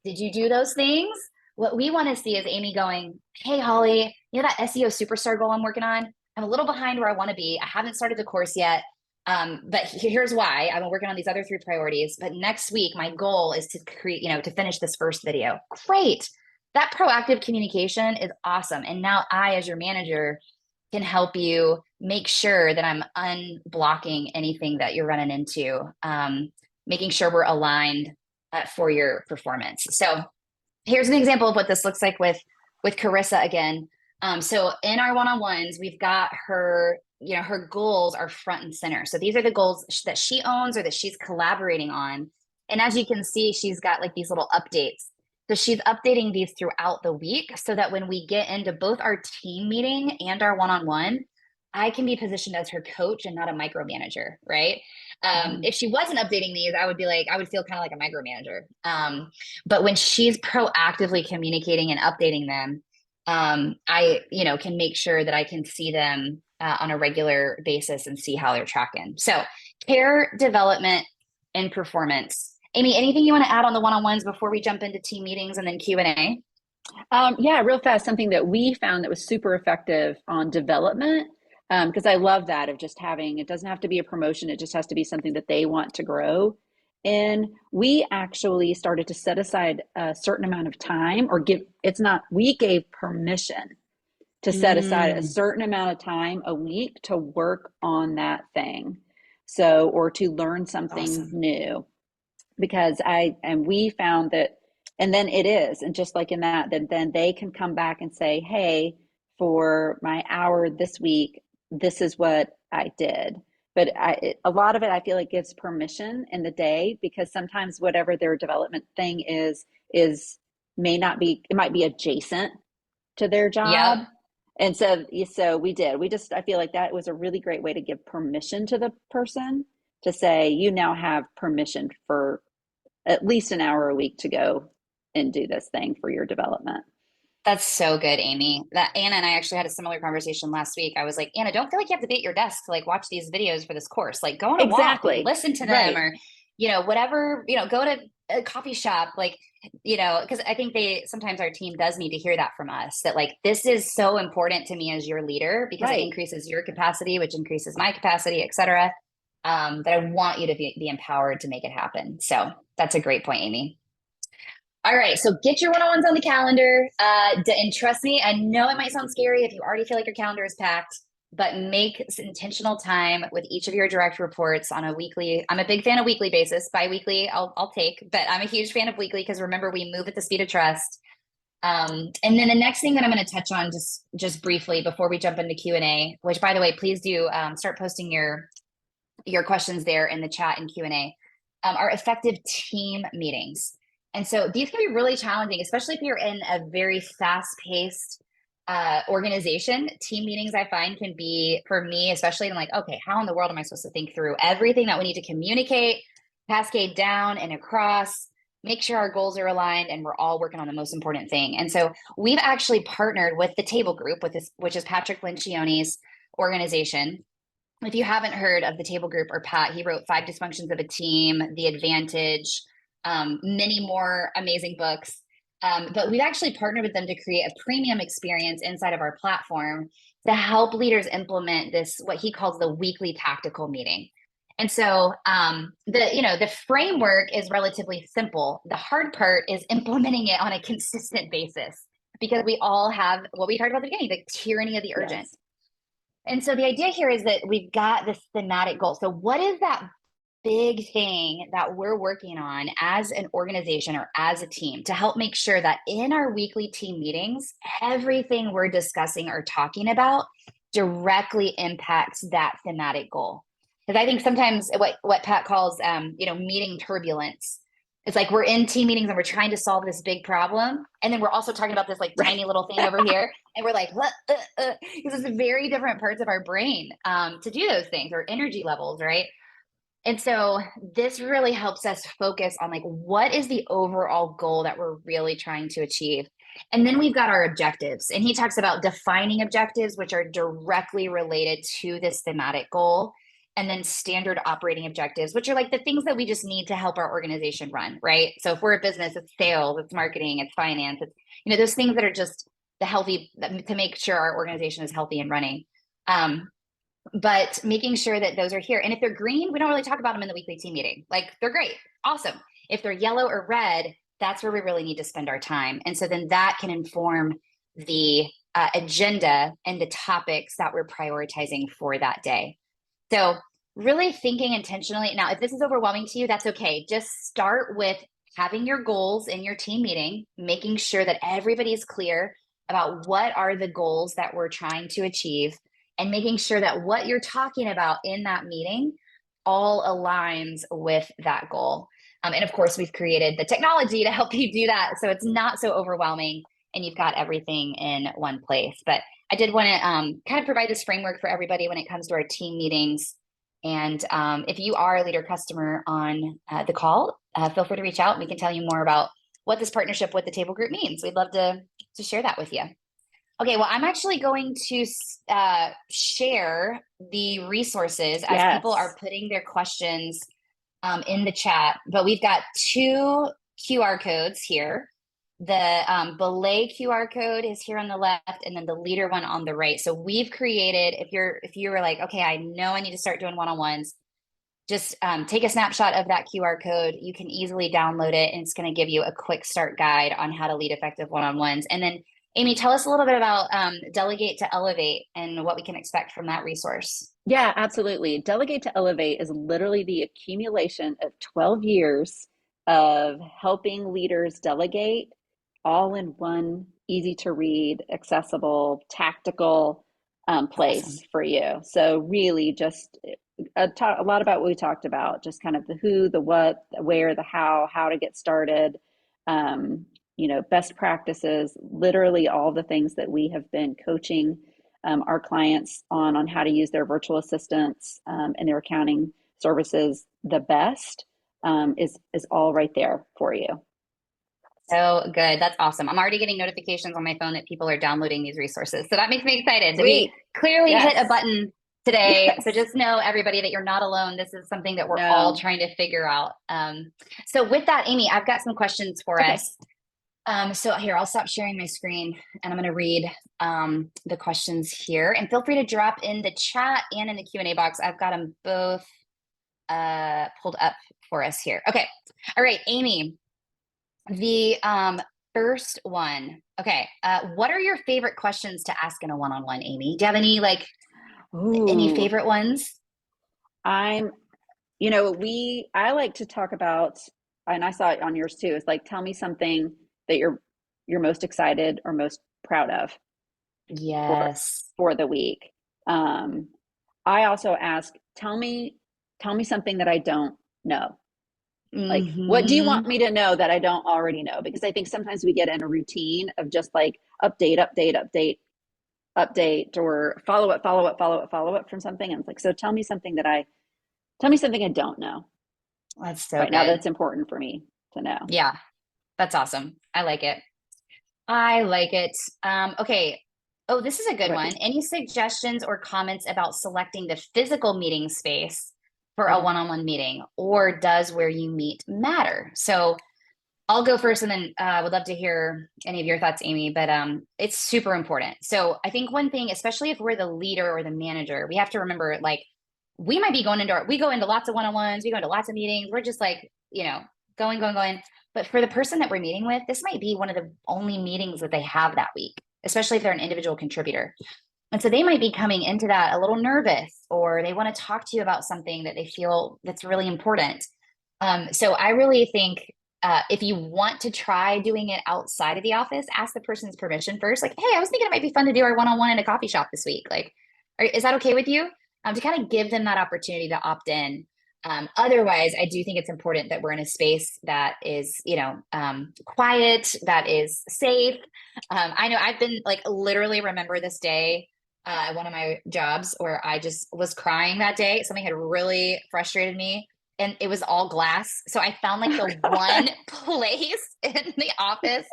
Did you do those things? What we want to see is Amy going, hey, Holly, that SEO superstar goal I'm working on, I'm a little behind where I want to be. I haven't started the course yet. But here's why. I'm working on these other 3 priorities, but next week, my goal is to create, to finish this first video. Great. That proactive communication is awesome. And now I, as your manager, can help you make sure that I'm unblocking anything that you're running into, making sure we're aligned for your performance. So here's an example of what this looks like with Carissa again. So in our one-on-ones, we've got her, her goals are front and center. So these are the goals that she owns or that she's collaborating on. And as you can see, she's got like these little updates. So she's updating these throughout the week so that when we get into both our team meeting and our one-on-one, I can be positioned as her coach and not a micromanager, right? If she wasn't updating these, I would feel kind of like a micromanager. But when she's proactively communicating and updating them, I, can make sure that I can see them on a regular basis and see how they're tracking. So care, development, and performance. Amy, anything you want to add on the one-on-ones before we jump into team meetings and then Q&A? Yeah, real fast, something that we found that was super effective on development, because I love that of just having, it doesn't have to be a promotion, it just has to be something that they want to grow. And we actually started to set aside a certain amount of time, we gave permission to set aside a certain amount of time a week to work on that thing. So, or to learn something new, because we found that, and then it is, and just like in that, then they can come back and say, hey, for my hour this week, this is what I did. But a lot of it, I feel like gives permission in the day, because sometimes whatever their development thing is might be adjacent to their job. Yep. And so we did. I feel like that was a really great way to give permission to the person to say, you now have permission for at least an hour a week to go and do this thing for your development. That's so good, Amy. That Anna and I actually had a similar conversation last week. I was like, Anna, don't feel like you have to be at your desk to watch these videos for this course. Go on a walk, listen to them, or, whatever, go to a coffee shop, because I think sometimes our team does need to hear that from us, that this is so important to me as your leader, because it increases your capacity, which increases my capacity, et cetera. That I want you to be empowered to make it happen. So that's a great point, Amy. All right, so get your one-on-ones on the calendar, and trust me, I know it might sound scary if you already feel like your calendar is packed, but make intentional time with each of your direct reports on a weekly. I'm a big fan of weekly basis. Bi-weekly, I'll take, but I'm a huge fan of weekly, because remember, we move at the speed of trust. And then the next thing that I'm going to touch on just briefly before we jump into Q&A, which, by the way, please do start posting your questions there in the chat and Q&A, are effective team meetings. And so these can be really challenging, especially if you're in a very fast-paced organization. Team meetings, I find, can be, for me, especially, I'm like, okay, how in the world am I supposed to think through everything that we need to communicate, cascade down and across, make sure our goals are aligned, and we're all working on the most important thing. And so we've actually partnered with the Table Group, which is Patrick Lencioni's organization. if you haven't heard of the Table Group or Pat, he wrote Five Dysfunctions of a Team, The Advantage, many more amazing books. But we've actually partnered with them to create a premium experience inside of our platform to help leaders implement this, what he calls the weekly tactical meeting. And so the framework is relatively simple. The hard part is implementing it on a consistent basis because we all have what we talked about at the beginning, the tyranny of the urgent. Yes. And so the idea here is that we've got this thematic goal. So what is that big thing that we're working on as an organization or as a team to help make sure that in our weekly team meetings, everything we're discussing or talking about directly impacts that thematic goal? Because I think sometimes what Pat calls, meeting turbulence. It's like we're in team meetings and we're trying to solve this big problem. And then we're also talking about this like tiny little thing over here. And we're like, because it's very different parts of our brain to do those things or energy levels, right? And so this really helps us focus on like, what is the overall goal that we're really trying to achieve? And then we've got our objectives. And he talks about defining objectives, which are directly related to this thematic goal. And then standard operating objectives, which are like the things that we just need to help our organization run, right? So if we're a business, it's sales, it's marketing, it's finance, it's, those things that are just the healthy, to make sure our organization is healthy and running. But making sure that those are here. And if they're green, we don't really talk about them in the weekly team meeting. Like they're great, awesome. If they're yellow or red, that's where we really need to spend our time. And so then that can inform the agenda and the topics that we're prioritizing for that day. So really thinking intentionally. Now, if this is overwhelming to you, that's okay. Just start with having your goals in your team meeting, making sure that everybody's clear about what are the goals that we're trying to achieve, and making sure that what you're talking about in that meeting all aligns with that goal. And of course, we've created the technology to help you do that, so it's not so overwhelming and you've got everything in one place. But I did want to kind of provide this framework for everybody when it comes to our team meetings. And if you are a Leadr customer on the call, feel free to reach out and we can tell you more about what this partnership with the Table Group means. We'd love to share that with you. Okay, well, I'm actually going to share the resources as people are putting their questions in the chat. But we've got two QR codes here. The BELAY QR code is here on the left, and then the Leadr one on the right. So we've created, if you were like, okay, I know I need to start doing one-on-ones, just take a snapshot of that QR code. You can easily download it, and it's going to give you a quick start guide on how to lead effective one-on-ones. And then Amy, tell us a little bit about Delegate to Elevate and what we can expect from that resource. Yeah, absolutely. Delegate to Elevate is literally the accumulation of 12 years of helping leaders delegate all in one easy to read, accessible, tactical place for you. So really just a lot about what we talked about, just kind of the who, the what, the where, the how to get started, best practices, literally all the things that we have been coaching our clients on how to use their virtual assistants and their accounting services the best is all right there for you. So good. That's awesome. I'm already getting notifications on my phone that people are downloading these resources. So that makes me excited. So we clearly hit a button today. Yes. So just know, everybody, that you're not alone. This is something that we're all trying to figure out. So with that, Amy, I've got some questions for us. So here, I'll stop sharing my screen and I'm going to read the questions here, and feel free to drop in the chat and in the Q&A box. I've got them both pulled up for us here. Okay. All right, Amy, the first one. Okay. What are your favorite questions to ask in a one-on-one, Amy? Do you have any any favorite ones? I like to talk about, and I saw it on yours too, it's like, tell me something that you're most excited or most proud of. Yes. For the week. I also ask, tell me something that I don't know. Like, what do you want me to know that I don't already know? Because I think sometimes we get in a routine of just like update, or follow up from something. And it's like, so tell me something I don't know. That's so right good. Now that's important for me to know. Yeah, that's awesome. I like it. Okay. Oh, this is a What good about one. you? Any suggestions or comments about selecting the physical meeting space for a Mhm. one-on-one meeting, or does where you meet matter? So I'll go first, and then would love to hear any of your thoughts, Amy, but it's super important. So I think one thing, especially if we're the leader or the manager, we have to remember, like, we might be going into we go into lots of one-on-ones, we go into lots of meetings, we're just like, going, going, going. But for the person that we're meeting with, this might be one of the only meetings that they have that week, especially if they're an individual contributor. And so they might be coming into that a little nervous, or they want to talk to you about something that they feel that's really important. So I really think if you want to try doing it outside of the office, ask the person's permission first. Like, hey, I was thinking it might be fun to do our one-on-one in a coffee shop this week. Like, is that okay with you? To kind of give them that opportunity to opt in. Otherwise, I do think it's important that we're in a space that is, quiet, that is safe. I know I've been like literally remember this day at one of my jobs where I just was crying that day. Something had really frustrated me, and it was all glass. So I found like the one place in the office.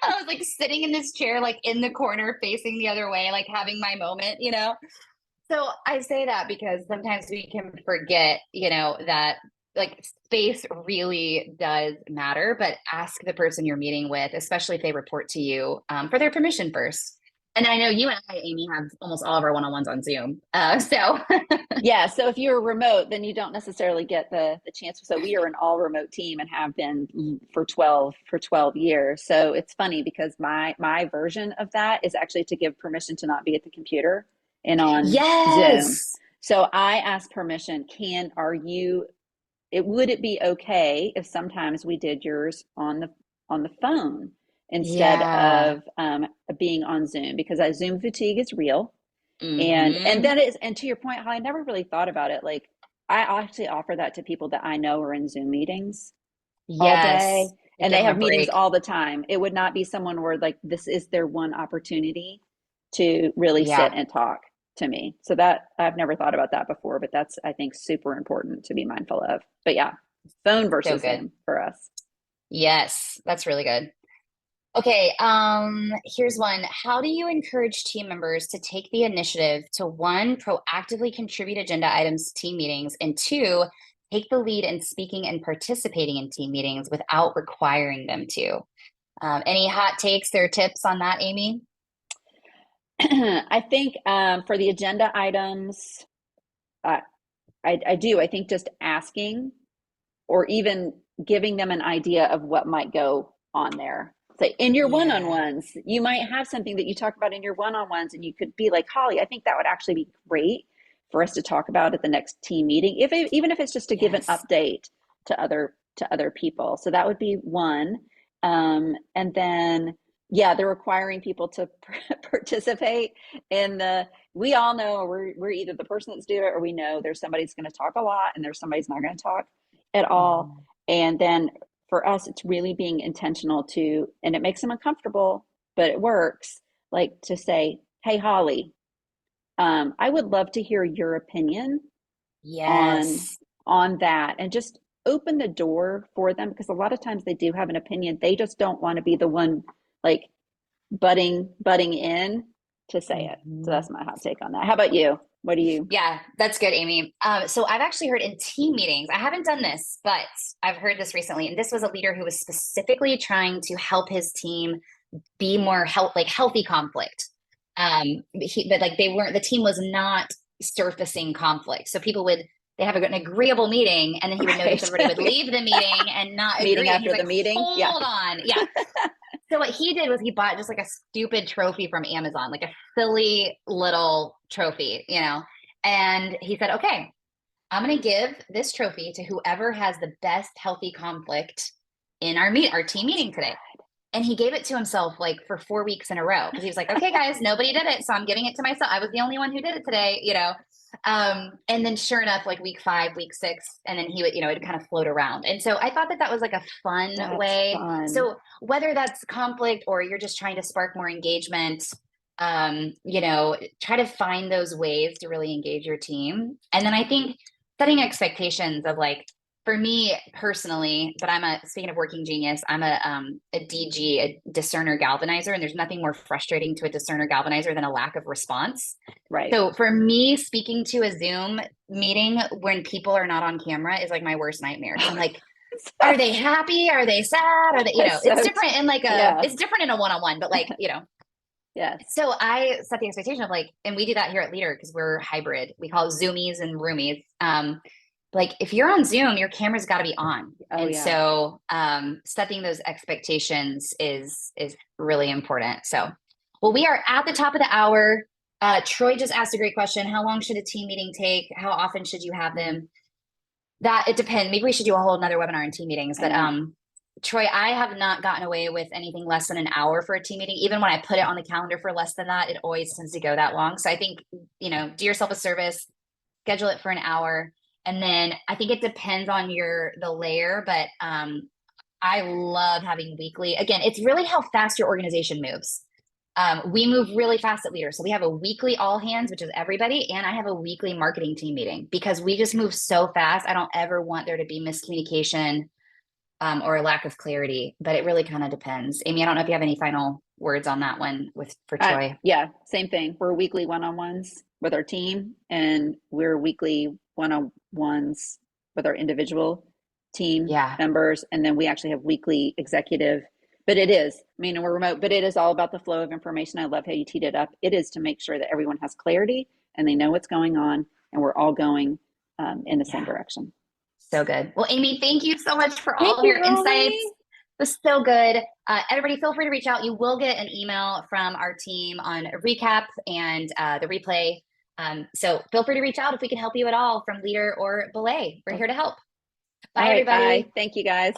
I was like sitting in this chair, like in the corner, facing the other way, like having my moment. So I say that because sometimes we can forget, that like space really does matter, but ask the person you're meeting with, especially if they report to you, for their permission first. And I know you and I, Amy, have almost all of our one-on-ones on Zoom. So Yeah, so if you're remote, then you don't necessarily get the chance. So we are an all remote team and have been for 12 years. So it's funny because my version of that is actually to give permission to not be at the computer and on Zoom. yes. So I ask permission, would it be okay if sometimes we did yours on the phone instead Yeah. of being on Zoom? Because Zoom fatigue is real, and Hmm. that is, and to your point, how I never really thought about it. Like I actually offer that to people that I know are in Zoom meetings all day, Yes. Like, and give they them a have meetings break. all the time. It would not be someone where like this is their one opportunity to really sit Yeah. and talk to me. So that I've never thought about that before, but that's I think super important to be mindful of. But yeah, phone So versus good. Zoom for us. Yes. That's really good. Okay, here's one. How do you encourage team members to take the initiative to, one, proactively contribute agenda items to team meetings, and two, take the lead in speaking and participating in team meetings without requiring them to? Any hot takes or tips on that, Amy? I think for the agenda items, uh, I do. I think just asking or even giving them an idea of what might go on there. Say in your Yeah. one-on-ones, you might have something that you talk about in your one-on-ones, and you could be like, Holly, I think that would actually be great for us to talk about at the next team meeting, even if it's just to give an Yes. update to other people. So that would be one. And then, yeah, they're requiring people to participate in the. We all know we're either the person that's doing it, or we know there's somebody that's going to talk a lot and there's somebody's not going to talk at all. Mhm. And then for us, it's really being intentional to, and it makes them uncomfortable, but it works, like to say, hey, Holly, I would love to hear your opinion on Yes. on that, and just open the door for them, because a lot of times they do have an opinion. They just don't want to be the one like butting in to say it. So Mhm. that's my hot take on that. How about you? What do you? Yeah, that's good, Amy. So I've actually heard in team meetings, I haven't done this, but I've heard this recently. And this was a leader who was specifically trying to help his team be more like healthy conflict. But like the team was not surfacing conflict. So they have an agreeable meeting, and then he would notice Right. everybody would leave the meeting and not Meeting agree. And he's after the like, meeting. Yeah. hold on. Yeah. So what he did was he bought just like a stupid trophy from Amazon, like a silly little trophy. And he said, okay, I'm going to give this trophy to whoever has the best healthy conflict in our team meeting today. And he gave it to himself like for 4 weeks in a row because he was like, okay, guys, nobody did it. So I'm giving it to myself. I was the only one who did it today. And then sure enough, like week 5, week 6, and then he would, it'd kind of float around. And so I thought that that was like a fun That's way. fun. So whether that's conflict or you're just trying to spark more engagement, try to find those ways to really engage your team. And then I think setting expectations of like, For me personally, but speaking of working genius, I'm a DG, a discerner galvanizer, and there's nothing more frustrating to a discerner galvanizer than a lack of response. Right. So for me, speaking to a Zoom meeting when people are not on camera is like my worst nightmare. So I'm like, are they happy? Are they sad? Are they, it's So, different in like yeah. it's different in a one-on-one, but like, Yes. so I set the expectation of like, and we do that here at Leadr because we're hybrid. We call it Zoomies and Roomies. Like if you're on Zoom, your camera's got to be on. Oh, And yeah. so setting those expectations is really important. So, well, we are at the top of the hour. Troy just asked a great question. How long should a team meeting take? How often should you have them? That it depends. Maybe we should do a whole another webinar on team meetings, but Troy, I have not gotten away with anything less than an hour for a team meeting. Even when I put it on the calendar for less than that, it always tends to go that long. So I think, do yourself a service, schedule it for an hour. And then I think it depends on the layer, but I love having weekly. Again, it's really how fast your organization moves. We move really fast at Leadr. So we have a weekly all hands, which is everybody. And I have a weekly marketing team meeting because we just move so fast. I don't ever want there to be miscommunication or a lack of clarity, but it really kind of depends. Amy, I don't know if you have any final words on that one for Troy. Yeah, same thing. We're weekly one-on-ones with our team, and we're weekly one-on-ones with our individual team members. And then we actually have weekly executive, but we're remote, but it is all about the flow of information. I love how you teed it up. It is to make sure that everyone has clarity and they know what's going on, and we're all going in the same direction. So good. Well, Amy, thank you so much for Thank all of you, your Holly. insights. It was so good. Everybody, feel free to reach out. You will get an email from our team on a recap and the replay. So feel free to reach out if we can help you at all from Leadr or Belay. We're here to help. Bye, everybody. Bye. Thank you, guys.